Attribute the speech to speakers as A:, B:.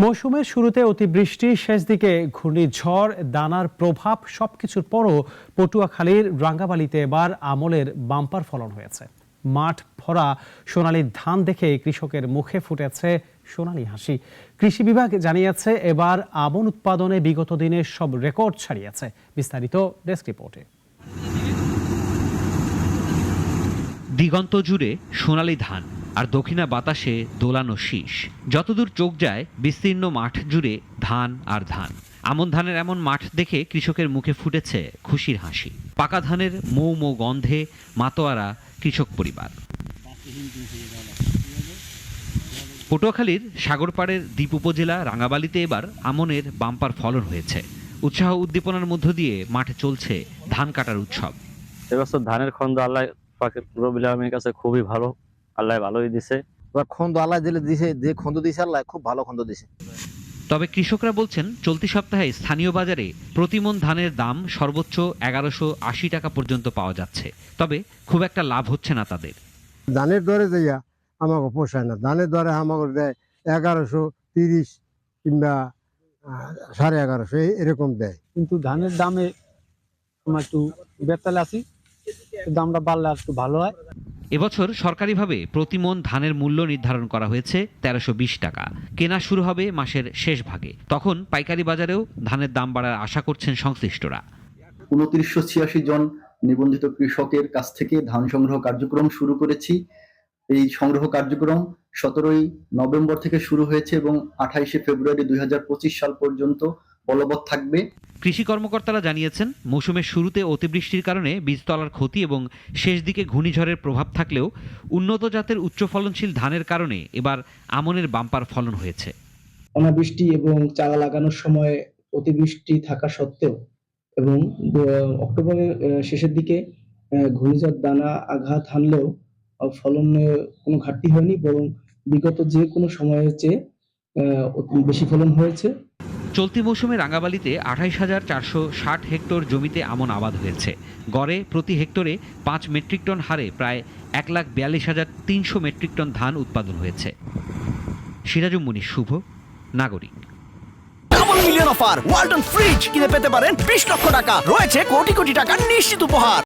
A: মৌসুমের শুরুতে অতিবৃষ্টি, শেষ দিকে ঘূর্ণিঝড়, দানার প্রভাব সবকিছুর পরও পটুয়াখালীর রাঙ্গাবালিতে এবার আমলের বাম্পার ফলন হয়েছে। মাঠ ভরা সোনালী ধান দেখে কৃষকের মুখে ফুটেছে সোনালী হাসি। কৃষি বিভাগ জানিয়েছে এবার আমন উৎপাদনে বিগত দিনের সব রেকর্ড ছাড়িয়েছে। বিস্তারিত ডেস্ক রিপোর্টে।
B: দিগন্ত জুড়ে সোনালী ধান আর দক্ষিণা বাতাসে দোলানো শীষ। যতদূর চোখ যায় বিস্তীর্ণ মাঠ জুড়ে ধান আর ধান। আমন ধানের এমন মাঠ দেখে কৃষকের মুখে ফুটেছে খুশির হাসি। পাকা ধানের মৌ মৌ গন্ধে মাতোয়ারা কৃষক পরিবার। পটুয়াখালীর সাগরপাড়ের দ্বীপ উপজেলা রাঙ্গাবালিতে এবার আমনের বাম্পার ফলন হয়েছে। উৎসাহ উদ্দীপনার মধ্য দিয়ে মাঠে চলছে ধান কাটার উৎসব।
C: এবছর ধানের খন্দ আল্লাহ পাকের রবিল আলমীর কাছে খুবই ভালো, আল্লাহ ভালোই দিছে।
D: এবার খন্দ আল্লাহ দিছে, যে খন্দ দিছে আল্লাহ খুব ভালো খন্দ দিছে।
B: তবে কৃষকরা বলছেন চলতি সপ্তাহে স্থানীয় বাজারে প্রতিমন ধানের দাম সর্বোচ্চ 1180 টাকা পর্যন্ত পাওয়া যাচ্ছে। তবে খুব একটা লাভ হচ্ছে না তাদের।
E: ধানের দরে যাইয়া আমাকে পোষায় না। ধানের দরে আমাকে দেয় 1130 কিংবা 1150 এরকম দেয়।
F: কিন্তু ধানের দামে আমরা একটু বেতালে আছি, দামটা বাড়লে একটু ভালো হয়।
B: এবছর সরকারিভাবে প্রতিমন ধানের মূল্য নির্ধারণ করা হয়েছে 1320 টাকা। কেনা শুরু হবে মাসের শেষ ভাগে। তখন পাইকারি বাজারেও ধানের দাম বাড়ার আশা করছেন সংশ্লিষ্টরা।
G: 2986 জন নিবন্ধিত কৃষকের কাছ থেকে ধান সংগ্রহ কার্যক্রম শুরু করেছি। এই সংগ্রহ কার্যক্রম 17 নভেম্বর থেকে শুরু হয়েছে এবং 28 ফেব্রুয়ারি 2025 সাল পর্যন্ত বলবৎ থাকবে।
B: কৃষি কর্মকর্তারা জানিয়েছেন মৌসুমের শুরুতে অতিবৃষ্টির কারণে বীজতলার ক্ষতি এবং শেষ দিকে ঘূর্ণিঝড়ের প্রভাব থাকলেও উন্নত জাতের উচ্চ ফলনশীল ধানের কারণে এবার আমনের বাম্পার ফলন হয়েছে।
H: অনাবৃষ্টি এবং চারা লাগানোর সময় অতিবৃষ্টি থাকা সত্ত্বেও এবং অক্টোবরের শেষের দিকে ঘূর্ণিঝড় দানা আঘাত হানলেও ফলনে কোনো ঘাটতি হয়নি, বরং বিগত যে কোনো সময়ের চেয়ে বেশি ফলন হয়েছে।
B: চলতি মৌসুমে রাঙ্গাবালিতে 28,460 হেক্টর জমিতে আমন আবাদ হয়েছে। গড়ে প্রতি হেক্টরে 5 মেট্রিক টন হারে প্রায় 1,42,300 মেট্রিক টন ধান উৎপাদন হয়েছে। সিরাজুম মুনির শুভ, নাগরিক।
I: Double million offer Walton fridge কিনে পেতে পারেন 20 লক্ষ টাকা, রয়েছে কোটি কোটি টাকার নিশ্চিত উপহার।